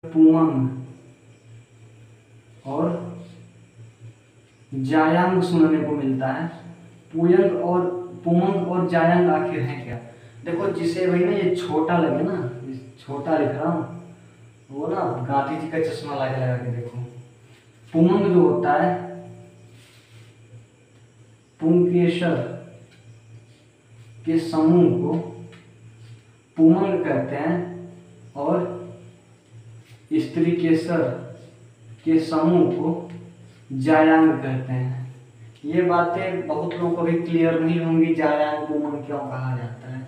पुमंग और जायांग सुनने को मिलता है। पुमंग और जायांग आखिर है क्या? देखो, जिसे भाई ना ये छोटा लगे ना, छोटा लिख रहा हूँ, वो ना गांधी जी का चश्मा लगा के देखो। पुमंग जो होता है, पुंकेसर के समूह को पुमंग कहते हैं और स्त्रीकेसर के समूह को जायांग कहते हैं। ये बातें बहुत लोगों को भी क्लियर नहीं होंगी, जायांग पुमंग क्यों कहा जाता है।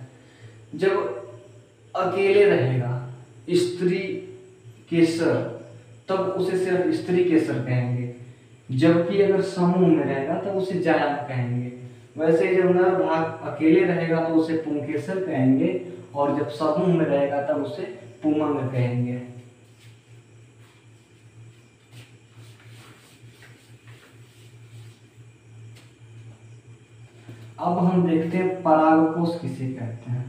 जब अकेले रहेगा स्त्री केसर तब उसे सिर्फ स्त्री केसर कहेंगे, जबकि अगर समूह में रहेगा तब उसे जायांग कहेंगे। वैसे जब नर भाग अकेले रहेगा तो उसे पुंकेसर कहेंगे और जब समूह में रहेगा तब उसे पुमंग कहेंगे। अब हम देखते हैं परागकोश किसे कहते हैं।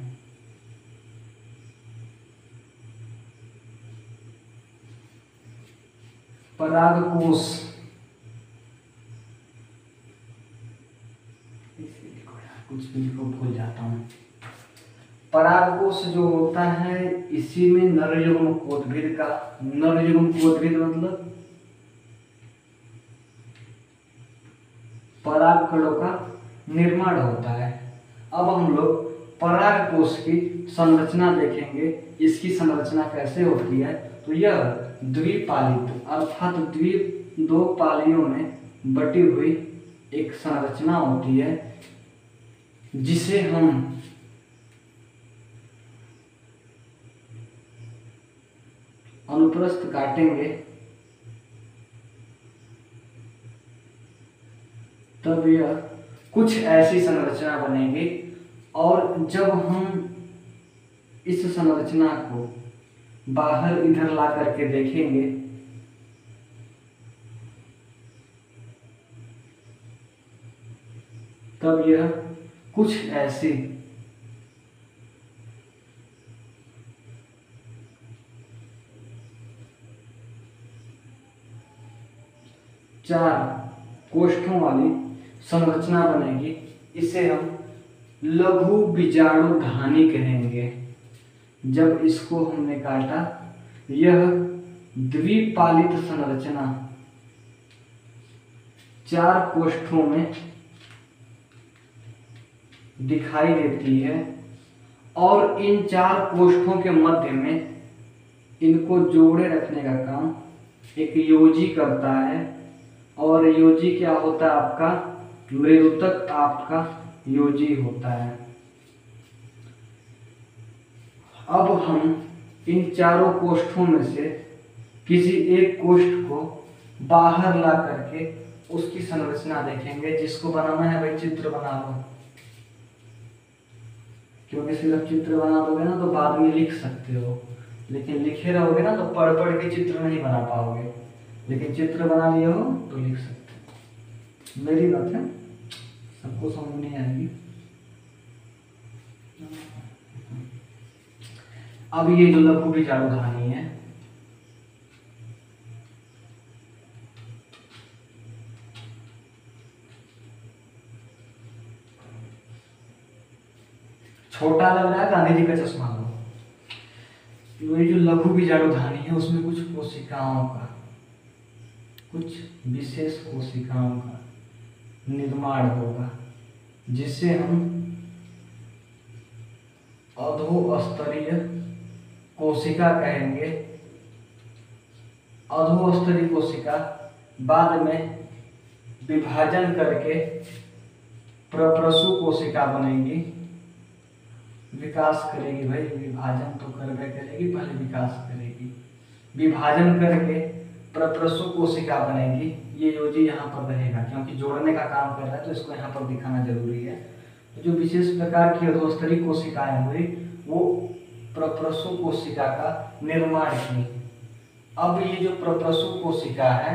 परागकोश कुछ भी लिखो, भूल जाता हूं। परागकोश जो होता है, इसी में नरयुग्मकोद्भिद का, नरयुग्मकोद्भिद मतलब परागकणों का निर्माण होता है। अब हम लोग परागकोश की संरचना देखेंगे। इसकी संरचना कैसे होती है, तो यह द्विपालित अर्थात दो पालियों में बटी हुई एक संरचना होती है, जिसे हम अनुप्रस्थ काटेंगे तब यह कुछ ऐसी संरचना बनेगी। और जब हम इस संरचना को बाहर इधर ला करके देखेंगे तब यह कुछ ऐसी चार कोष्ठों वाली संरचना बनेगी। इसे हम लघु बीजाणुधानी कहेंगे। जब इसको हमने काटा, यह द्विपालित संरचना 4 कोष्ठों में दिखाई देती है और इन 4 कोष्ठों के मध्य में इनको जोड़े रखने का काम एक योजी करता है। और योजी क्या होता है आपका? मृदुतक आपका योजी होता है। अब हम इन चारों कोष्ठों में से किसी एक कोष्ठ को बाहर ला करके उसकी संरचना देखेंगे। जिसको बनाना है भाई चित्र बना लो, क्योंकि सिर्फ चित्र बना दोगे ना तो बाद में लिख सकते हो, लेकिन लिखे रहोगे ना तो पढ़ पढ़ के चित्र नहीं बना पाओगे। लेकिन चित्र बना लिए हो तो लिख सकते हो। मेरी बात है, सबको समझ नहीं आएगी। अब ये जो लघु बीजाणुधानी है, छोटा लग रहा है, गांधी जी का चश्मा लो। ये जो लघु बीजाणुधानी है उसमें कुछ कोशिकाओं का, कुछ विशेष कोशिकाओं का निर्माण होगा, जिसे हम अधोस्तरीय कोशिका कहेंगे। अधोस्तरीय कोशिका बाद में विभाजन करके प्रप्रसु कोशिका बनेगी, विकास करेगी। भाई विभाजन तो करके करेगी, पहले विकास करेगी। विभाजन करके प्रप्रसु कोशिका बनेगी। ये योजी यहाँ पर रहेगा, क्योंकि जोड़ने का काम कर रहा है तो इसको यहाँ पर दिखाना जरूरी है। तो जो विशेष प्रकार की अधोस्तरीय कोशिकाएं हुई वो प्रप्रसु कोशिका का निर्माण की। अब ये जो प्रप्रसु कोशिका है,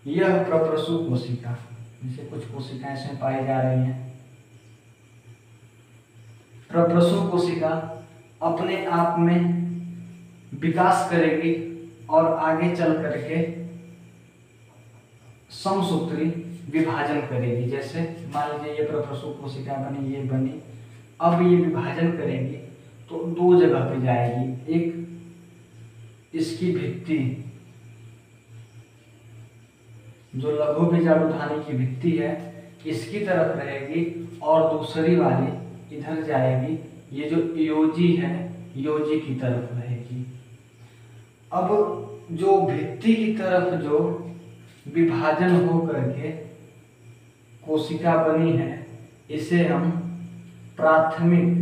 यह प्रप्रसु कोशिका, जिसे कुछ कोशिकाएं इसमें पाई जा रही हैं, प्रप्रसु कोशिका अपने आप में विकास करेगी और आगे चल करके समसूत्री विभाजन करेगी। जैसे मान लीजिए ये प्रप्रसू कोशिका बनी, ये बनी, अब ये विभाजन करेगी तो दो जगह पे जाएगी। एक इसकी भित्ति जो लघु बीजाणुधानी की भित्ति है इसकी तरफ रहेगी और दूसरी वाली इधर जाएगी, ये जो योजी है योजी की तरफ रहेगी। अब जो भित्ति की तरफ जो विभाजन हो करके कोशिका बनी है इसे हम प्राथमिक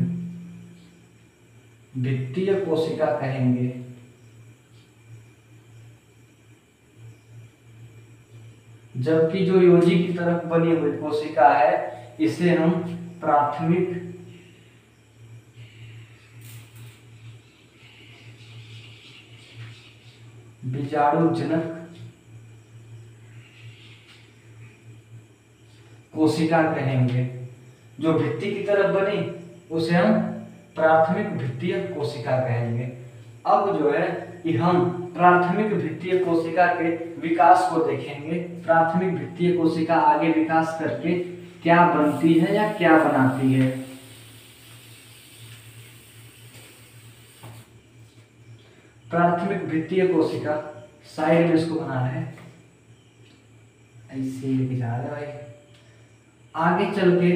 भित्तीय कोशिका कहेंगे। जबकि जो योजी की तरफ बनी हुई कोशिका है इसे हम प्राथमिक बीजाणुजनक कोशिका कहेंगे। जो भित्ति की तरफ बनी उसे हम प्राथमिक भित्तीय कोशिका कहेंगे। अब जो है कि हम प्राथमिक भित्तीय कोशिका के विकास को देखेंगे। प्राथमिक भित्तीय कोशिका आगे विकास करके क्या बनती है या क्या बनाती है। प्राथमिक भित्तीय कोशिका साइड में इसको बना रहे हैं, ऐसे लेके जा रहे भाई। आगे चल के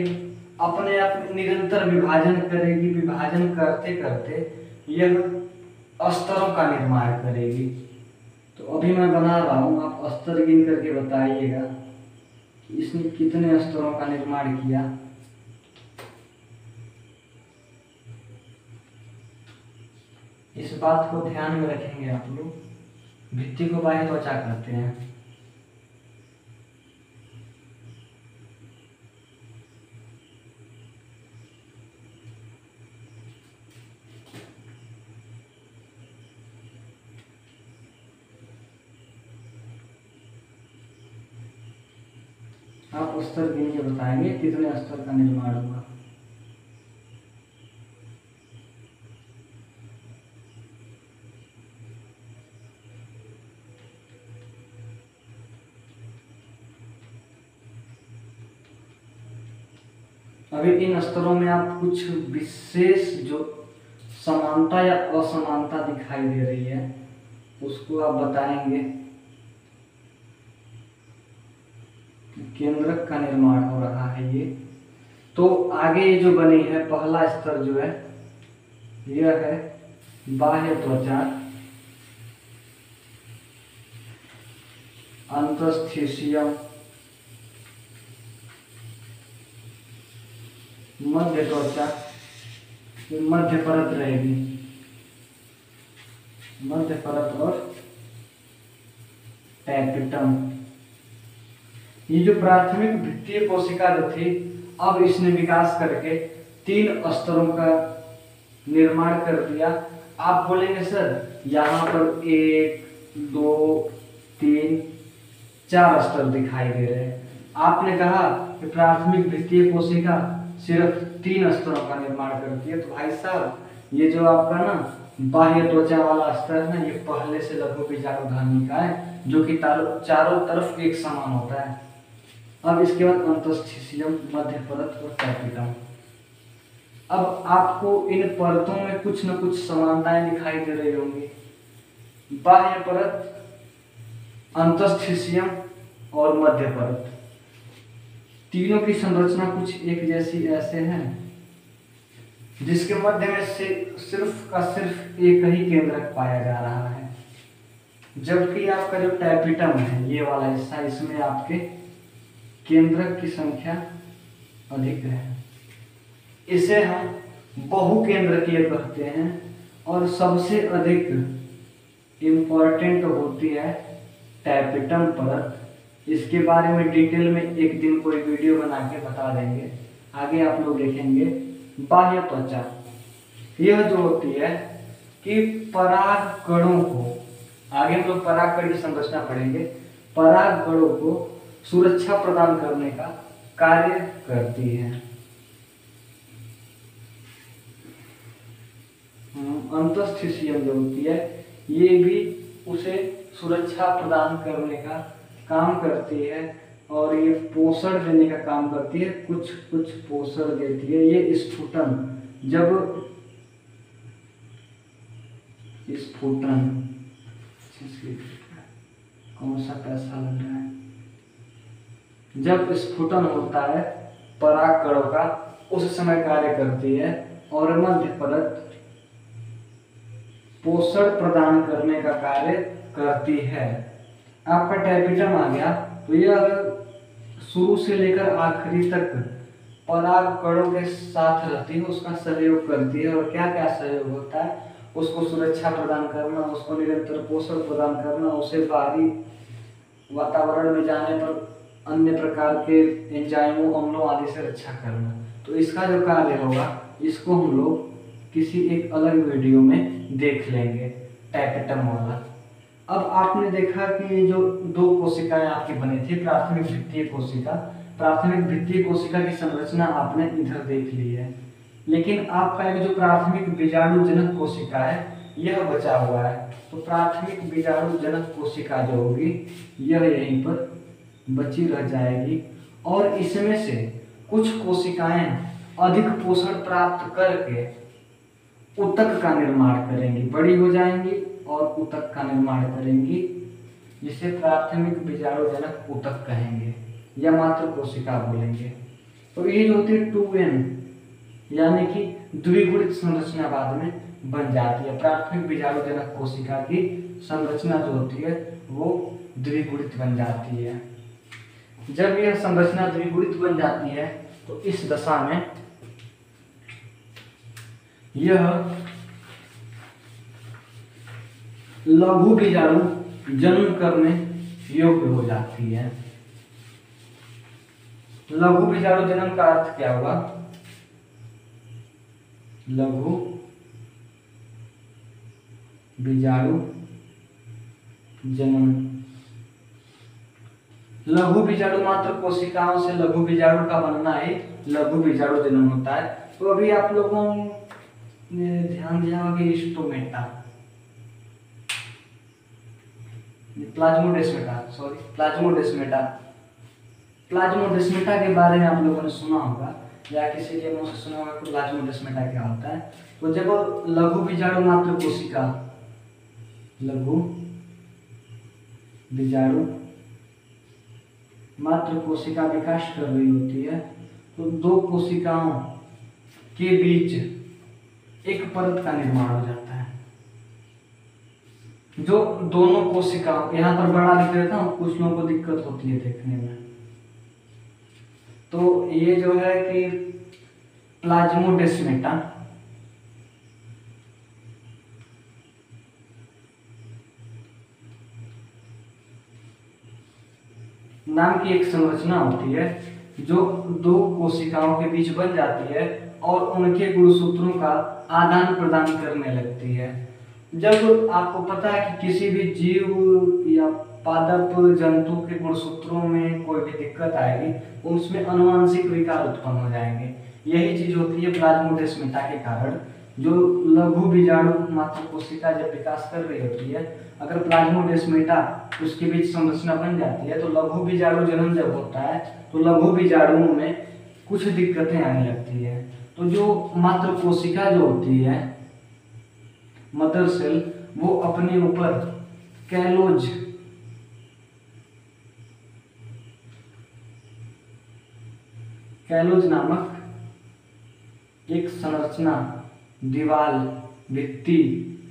अपने आप निरंतर विभाजन करेगी। विभाजन करते करते यह स्तरों का निर्माण करेगी। तो अभी मैं बना रहा हूं, आप स्तर गिन करके बताइएगा कि इसने कितने स्तरों का निर्माण किया। इस बात को ध्यान में रखेंगे आप लोग। भित्ति को बाह्य त्वचा कहते हैं। आप स्तर गिन के बताएंगे कितने स्तर का निर्माण हुआ। अभी इन स्तरों में आप कुछ विशेष जो समानता या असमानता दिखाई दे रही है उसको आप बताएंगे। केंद्रक का निर्माण हो रहा है ये। तो आगे ये जो बनी है पहला स्तर जो है यह है बाह्य त्वचा, अंतस्थीशियम, मध्य त्वचा, मध्य परत रहेगी, मध्य परत और टैपिटम। ये जो प्राथमिक भित्तीय कोशिका जो थी अब इसने विकास करके 3 स्तरों का निर्माण कर दिया। आप बोलेंगे सर यहाँ पर 1, 2, 3, 4 स्तर दिखाई दे रहे हैं। आपने कहा कि प्राथमिक भित्तीय कोशिका सिर्फ 3 स्तरों का निर्माण करती है। तो भाई साहब ये जो आपका ना बाह्य त्वचा वाला स्तर है ना ये पहले से लघु बीजाणुधानी का है जो कि चारों तरफ एक समान होता है। अब इसके बाद अंतस्थीशियम, मध्य परत और टैपिटम। अब आपको इन परतों में कुछ न कुछ समानताएं दिखाई दे रही होंगी। बाह्य परत, अंतस्थीशियम और मध्य परत तीनों की संरचना कुछ एक जैसी ऐसे है जिसके मध्य में से सिर्फ का सिर्फ एक ही केंद्रक पाया जा रहा है। जबकि आपका जो टैपिटम है ये वाला हिस्सा इसमें आपके केंद्रक की संख्या अधिक है। इसे हम बहुकेंद्रकीय कहते हैं और सबसे अधिक इम्पोर्टेंट होती है टैपिटम परत। इसके बारे में डिटेल में एक दिन कोई वीडियो बना के बता देंगे। आगे आप लोग देखेंगे बाह्य त्वचा। यह जो होती है कि पराग कणों को, आगे हम लोग पराग कण की संरचना पढ़ेंगे, पराग कणों को सुरक्षा प्रदान करने का कार्य करती है। अंतस्थीशियम जो होती है ये भी उसे सुरक्षा प्रदान करने का काम करती है और ये पोषण देने का काम करती है, कुछ कुछ पोषण देती है। ये स्फुटन, जब स्फुटन कौन सा पैसा लग रहा है, जब स्फुटन होता है परागकणों का उस समय कार्य करती है और मध्य परत पोषण प्रदान करने का कार्य करती है। आपका टैपिटम आ गया, तो यह शुरू से लेकर आखिरी तक परागकणों के साथ रहती है, उसका सहयोग करती है। और क्या क्या सहयोग होता है, उसको सुरक्षा प्रदान करना, उसको निरंतर पोषण प्रदान करना, उसे बाहरी वातावरण में जाने पर अन्य प्रकार के एंजाइमों, अम्लों आदि से रक्षा करना। तो इसका जो कार्य होगा इसको हम लोग किसी एक अलग वीडियो में देख लेंगे, टैपिटम वाला। अब आपने देखा कि ये जो दो कोशिकाएं आपकी बनी थी, प्राथमिक द्वितीय कोशिका, प्राथमिक द्वितीय कोशिका की संरचना आपने इधर देख ली है, लेकिन आपका एक जो प्राथमिक बीजाणुजनक कोशिका है यह बचा हुआ है। तो प्राथमिक बीजाणुजनक कोशिका जो होगी यह यहीं पर बची रह जाएगी और इसमें से कुछ कोशिकाएं अधिक पोषण प्राप्त करके ऊतक का निर्माण करेंगी, बड़ी हो जाएंगी और ऊतक का निर्माण करेंगी, जिसे प्राथमिक बीजाणुजनक ऊतक कहेंगे या मात्र कोशिका बोलेंगे। तो ये जो होती है 2n यानी कि द्विगुणित संरचना बाद में बन जाती है। प्राथमिक बीजाणुजनक कोशिका की संरचना जो होती है वो द्विगुणित बन जाती है। जब यह संरचना द्विगुणित बन जाती है तो इस दशा में यह लघु बीजाणु जन्म करने योग्य हो जाती है। लघु बीजाणु जन्म का अर्थ क्या हुआ, लघु बीजाणु जन्म, लघु बीजाणु मात्र कोशिकाओं से लघु बीजाणु का बनना ही लघु बीजाणु जन्म होता है। तो अभी आप लोगों ने ध्यान दिया होगा कि स्टोमेटा, प्लाज्मोडेस्मेटा के बारे में आप लोगों ने सुना होगा या किसी के मुंह से सुना होगा कि प्लाज्मोडेस्मेटा क्या होता है। तो जब लघु बीजाणु मात्र कोशिका, लघु बीजाणु मात्र कोशिका विकास कर रही होती है तो दो कोशिकाओं के बीच एक परत का निर्माण हो जाता है। जो दोनों कोशिकाओं, यहाँ पर बड़ा लिख देता हूँ, कुछ लोगों को दिक्कत होती है देखने में। तो ये जो है कि प्लाज्मोडेस्मेटा नाम की एक संरचना होती है जो दो कोशिकाओं के बीच बन जाती है और उनके गुणसूत्रों का आदान प्रदान करने लगती है। जब आपको पता है कि किसी भी जीव या पादप जंतु के गुणसूत्रों में कोई भी दिक्कत आएगी, उसमें आनुवंशिक विकार उत्पन्न हो जाएंगे। यही चीज होती है प्लाज्मोडेस्मेटा के कारण। जो लघु बीजाणु मात्र कोशिका जब विकास कर रही होती है, अगर प्लाज्मोडेस्मेटा उसके बीच संरचना बन जाती है तो लघु बीजाणु जन्म जब होता है तो लघु बीजाणुओं में कुछ दिक्कतें आने लगती है। तो जो मात्र कोशिका जो होती है, मदर सेल, वो अपने ऊपर कैलोज नामक एक संरचना, दीवार, भित्ति,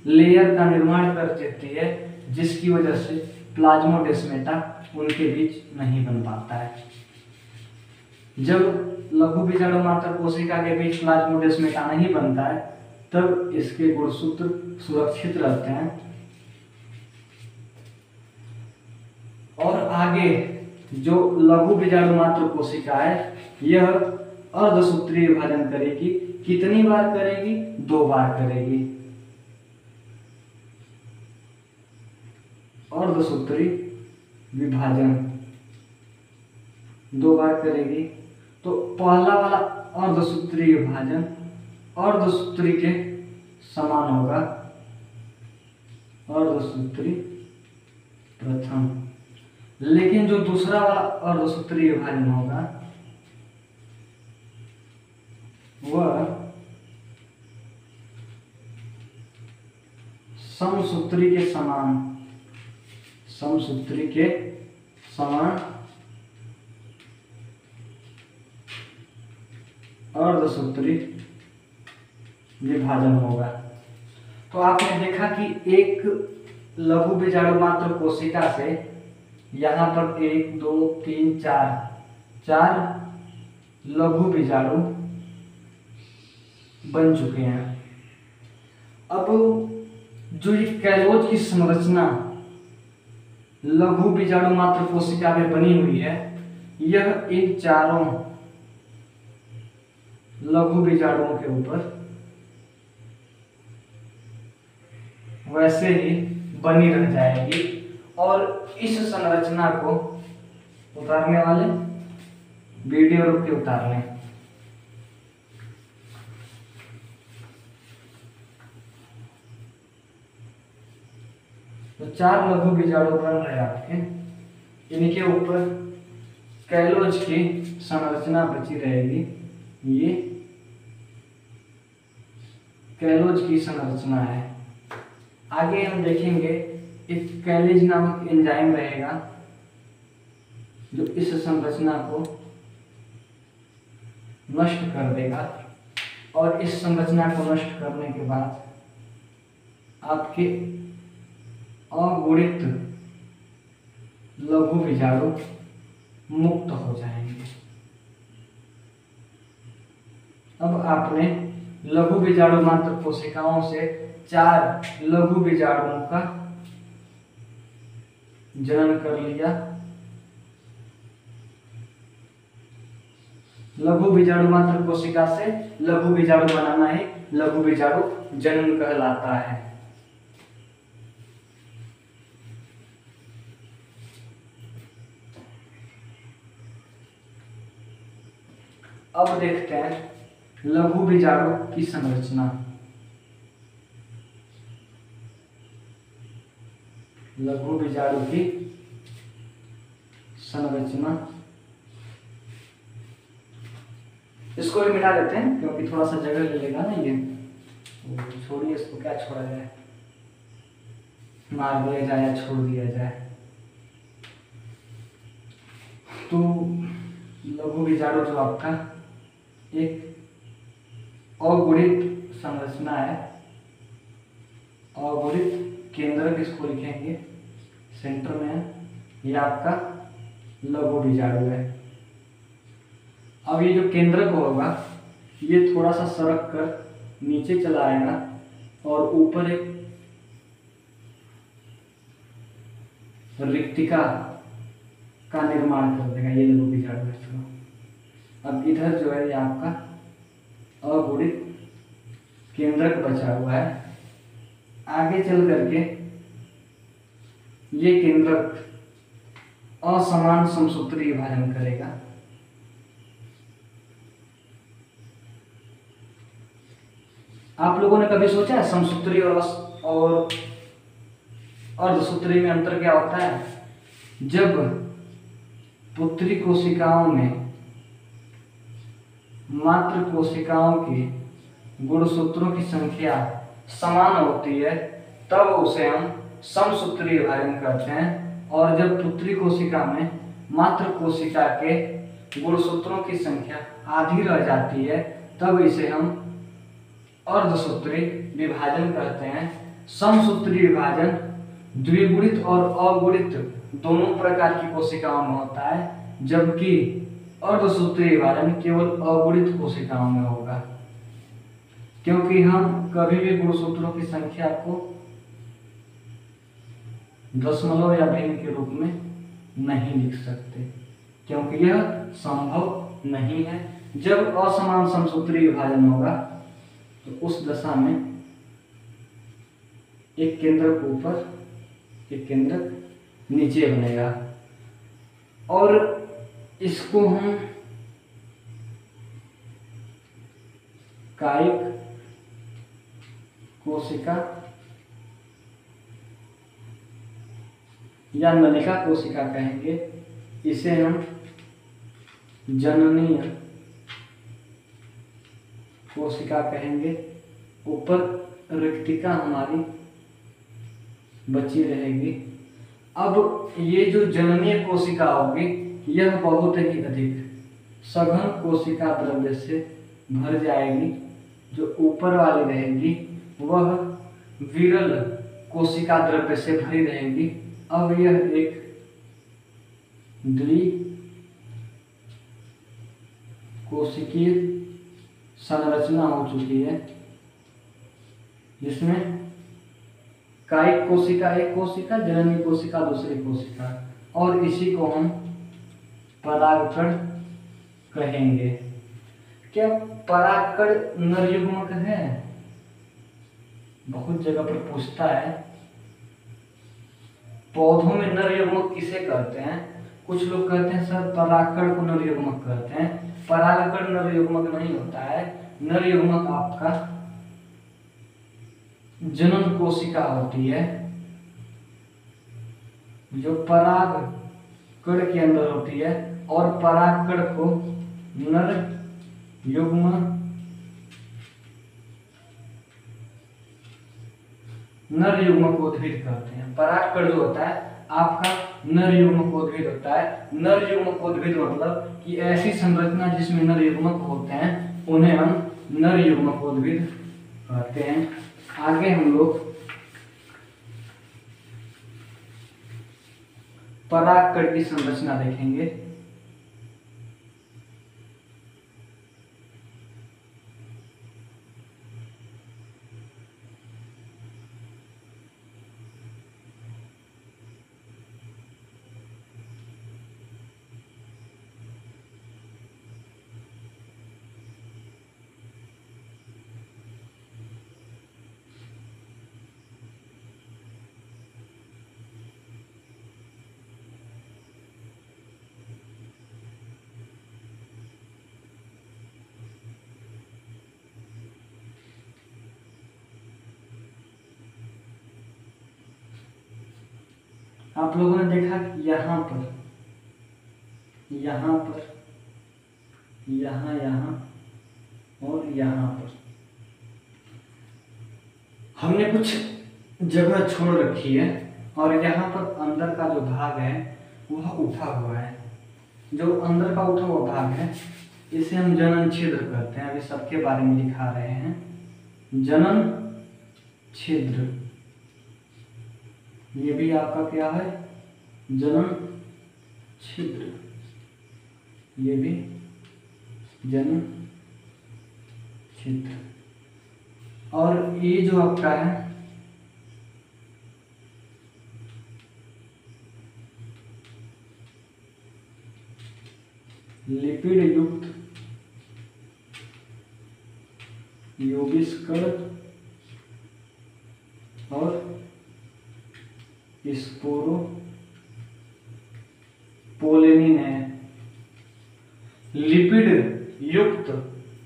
लेयर का निर्माण कर देती है, जिसकी वजह से प्लाज्मोडेस्मेटा उनके बीच नहीं बन पाता है। जब लघु बीजाणु मात्र कोशिका के बीच प्लाज्मोडेस्मेटा नहीं बनता है तब इसके गुणसूत्र सुरक्षित रहते हैं और आगे जो लघु बीजाणु मात्र कोशिका है यह अर्धसूत्रीय विभाजन करेगी। कितनी बार करेगी? 2 बार करेगी। अर्धसूत्री विभाजन 2 बार करेगी। तो पहला वाला अर्धसूत्री विभाजन अर्धसूत्री के समान होगा, अर्धसूत्री प्रथम। लेकिन जो दूसरा वाला अर्धसूत्री विभाजन होगा वह समसूत्री के समान, समसूत्री के समान अर्धसूत्री विभाजन होगा। तो आपने देखा कि एक लघु बीजाणु मात्र कोशिका से यहाँ पर 1 2 3 4 लघु बीजाणु बन चुके हैं। अब जो ये कैलोज की संरचना लघु बीजाणु मात्र कोशिका में बनी हुई है, यह इन चारों लघु बीजाणुओं के ऊपर वैसे ही बनी रह जाएगी। और इस संरचना को उतारने वाले वीडियो रुक के उतार लें। तो 4 लघु बीजाणु बन रहे आपके, इनके ऊपर कैलोज की संरचना बची रहेगी। ये कैलोज की संरचना है। आगे हम देखेंगे एक कैलेज नामक एंजाइम रहेगा जो इस संरचना को नष्ट कर देगा। और इस संरचना को नष्ट करने के बाद आपके अगुणित लघु बीजाणु मुक्त हो जाएंगे। अब आपने लघु बीजाणु मात्र कोशिकाओं से 4 लघु बीजाणुओं का जनन कर लिया। लघु बीजाणु मात्र कोशिका से लघु बीजाणु बनाना ही लघु बीजाणु जनन कहलाता है। अब देखते हैं लघु बीजाणु की संरचना। लघु बीजाणु की संरचना, इसको भी मिटा देते हैं क्योंकि थोड़ा सा जगह ले लेगा ना ये। छोड़िए इसको, क्या छोड़ा जाए, मार दिया जाए या छोड़ दिया जाए। तो लघु बीजाणु जो आपका एक अगुणित संरचना है, अगुणित केंद्रक इसको लिखेंगे सेंटर में है, ये आपका लघु बीजाणु है। अब ये जो केंद्रक होगा ये थोड़ा सा सरक कर नीचे चला आएगा और ऊपर एक रिक्तिका का निर्माण कर देगा। ये लघु बीजाणु है। अब इधर जो है ये आपका अगुणित केंद्रक बचा हुआ है। आगे चल करके ये केंद्रक असमान समसूत्री विभाजन करेगा। आप लोगों ने कभी सोचा है समसूत्री और अर्धसूत्री में अंतर क्या होता है? जब पुत्री कोशिकाओं में मात्र कोशिकाओं की गुणसूत्रों की संख्या समान होती है तब उसे हम समसूत्री विभाजन करते हैं। और जब पुत्री कोशिका में मात्र कोशिका के गुणसूत्रों की संख्या आधी रह जाती है तब इसे हम अर्धसूत्री विभाजन कहते हैं। समसूत्री विभाजन द्विगुणित और अगुणित दोनों प्रकार की कोशिकाओं में होता है, जबकि अर्धसूत्री विभाजन केवल अगुणित कोशिकाओं में होगा, क्योंकि हम कभी भी गुणसूत्रों की संख्या को दशमलव या भिन्न के रूप में नहीं लिख सकते, क्योंकि यह संभव नहीं है। जब असमान समसूत्री विभाजन होगा तो उस दशा में एक केंद्रक ऊपर एक केंद्रक नीचे बनेगा और इसको हम कायिक कोशिका या नलिका कोशिका कहेंगे, इसे हम जननीय कोशिका कहेंगे। ऊपर रिक्तिका हमारी बची रहेगी। अब ये जो जननीय कोशिका होगी यह बहुत ही अधिक सघन कोशिका द्रव्य से भर जाएगी। जो ऊपर वाली रहेगी वह विरल कोशिका द्रव्य से भरी रहेगी। अब यह एक द्विकोशिकीय संरचना हो चुकी है, जिसमें कायिक कोशिका एक कोशिका, जननी कोशिका दूसरी कोशिका, और इसी को हम परागकण कहेंगे। क्या परागकण नरयुग्मक है? बहुत जगह पर पूछता है पौधों में नरयुग्मक किसे कहते हैं। कुछ लोग कहते हैं सर परागकण को नरयुग्मक कहते हैं। परागकण नरयुग्मक नहीं होता है। नरयुग्मक आपका जनन कोशिका होती है जो परागकण के अंदर होती है, और परागकण को नर युग्मकोद्भिद कहते हैं। परागकण जो होता है आपका नर युग्मकोद्भिद होता है। नर युग्मकोद्भिद मतलब कि ऐसी संरचना जिसमें नर युग्मक होते हैं उन्हें हम नर युग्मकोद्भिद कहते हैं। आगे हम लोग परागकण की संरचना देखेंगे। आप लोगों ने देखा कि यहाँ पर, यहाँ और यहाँ पर हमने कुछ जगह छोड़ रखी है, और यहाँ पर अंदर का जो भाग है वह उठा हुआ है। जो अंदर का उठा हुआ भाग है इसे हम जनन छिद्र कहते हैं। अभी सबके बारे में दिखा रहे हैं। जनन छिद्र, ये भी आपका क्या है? जनन छिद्र, ये भी जनन छिद्र। और ये जो आपका है लिपिड युक्त योगिस्कण और स्पोरोपोलेनिन है। लिपिड युक्त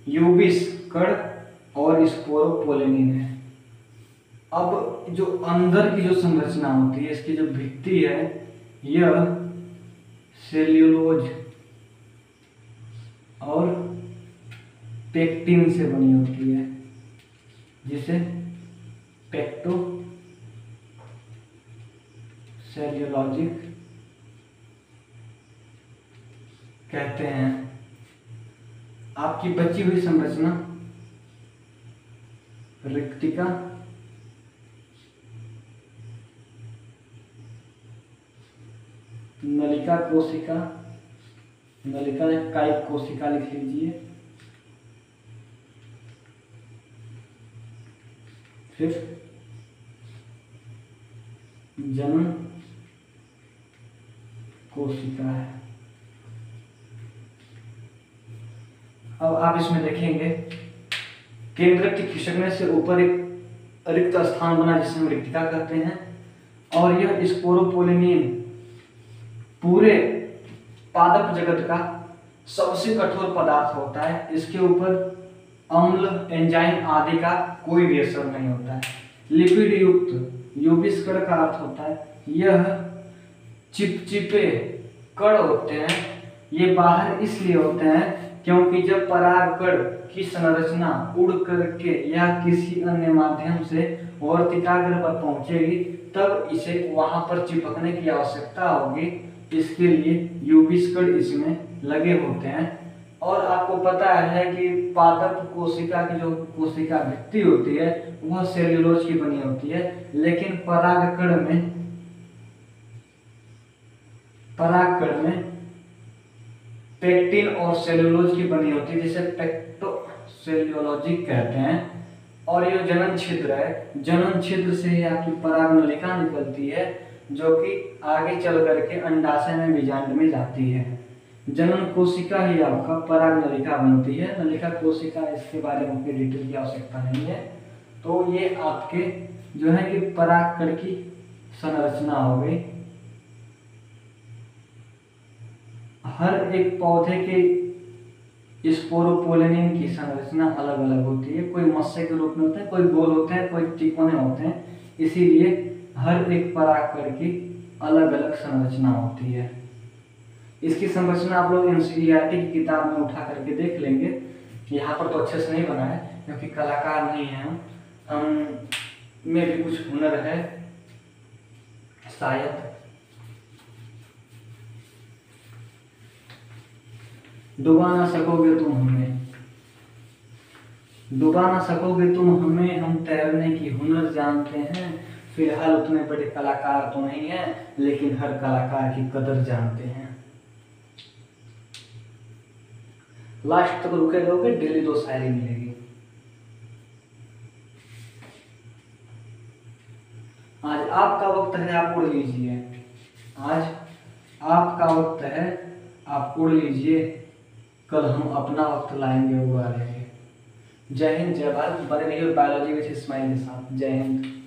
योगिस्कण और स्पोरोपोलेनिन है। अब जो अंदर की जो संरचना होती है, इसकी जो भित्ति है, यह सेल्यूलोज और पेक्टिन से बनी होती है, जिसे पेक्टो सेल्यूलॉजिक कहते हैं। आपकी बची हुई संरचना रिक्तिका, नलिका कोशिका, नलिका कायिक कोशिका लिख लीजिए, फिर जनन कोशिका है। अब आप इसमें देखेंगे केंद्रक के खिसकने से ऊपर एक रिक्त स्थान बना जिसे हम रिक्तिका कहते हैं, और यह स्पोरोपोलेनिन पूरे पादप जगत का सबसे कठोर पदार्थ होता है। इसके ऊपर अम्ल, एंजाइम आदि का कोई भी असर नहीं होता है। लिपिड युक्त योगिस्कण का अर्थ होता है यह चिपचिपे कण होते हैं, ये बाहर इसलिए होते हैं क्योंकि जब परागकण की संरचना उड़ करके या किसी अन्य माध्यम से वर्तिकाग्र पर पहुंचेगी तब इसे वहां पर चिपकने की आवश्यकता होगी। इसके लिए यूबिस्कड इसमें लगे होते हैं। और आपको पता है कि पादप कोशिका की जो कोशिका भित्ति होती है वह सेल्यूलोज की बनी होती है, लेकिन परागकण में पेक्टिन और सेल्यूलोज की बनी होती है, जिसे पेक्टोसेल्यूलोजिक कहते हैं। और ये जनन छिद्र है, जनन छिद्र से ही आपकी पराग नलिका निकलती है जो कि आगे चल करके अंडाशय में बीजांड में जाती है। जनन कोशिका ही आपका पराग नलिका बनती है। नलिका कोशिका इसके बारे में कोई डिटेल की आवश्यकता नहीं है। तो ये आपके जो है कि परागकण की संरचना हो गई। हर एक पौधे के स्पोरोपोलेनिन की संरचना अलग अलग होती है, कोई मत्स्य के रूप में होते हैं, कोई गोल होते हैं, कोई तिकोने होते हैं। इसीलिए हर एक परागकण की अलग अलग संरचना होती है। इसकी संरचना आप लोग एनसीईआरटी की किताब में उठा करके देख लेंगे। यहाँ पर तो अच्छे से नहीं बना है क्योंकि कलाकार नहीं है हम में भी कुछ हुनर है शायद। डुबा ना सकोगे तुम हमें, डुबा ना सकोगे तुम हमें, हम तैरने की हुनर जानते हैं। फिलहाल उतने बड़े कलाकार तो नहीं है, लेकिन हर कलाकार की कदर जानते हैं। लास्ट तक रुके रहोगे, डेली 2 शायरी मिलेगी। आज आपका वक्त है, आप उड़ लीजिए। आज आपका वक्त है, आप उड़ लीजिए। कल हम अपना वक्त लाएंगे, उड़ा लेंगे। जय हिंद, जय भारत। बने रहिए बायोलॉजी विद स्माइल के साथ। जय हिंद।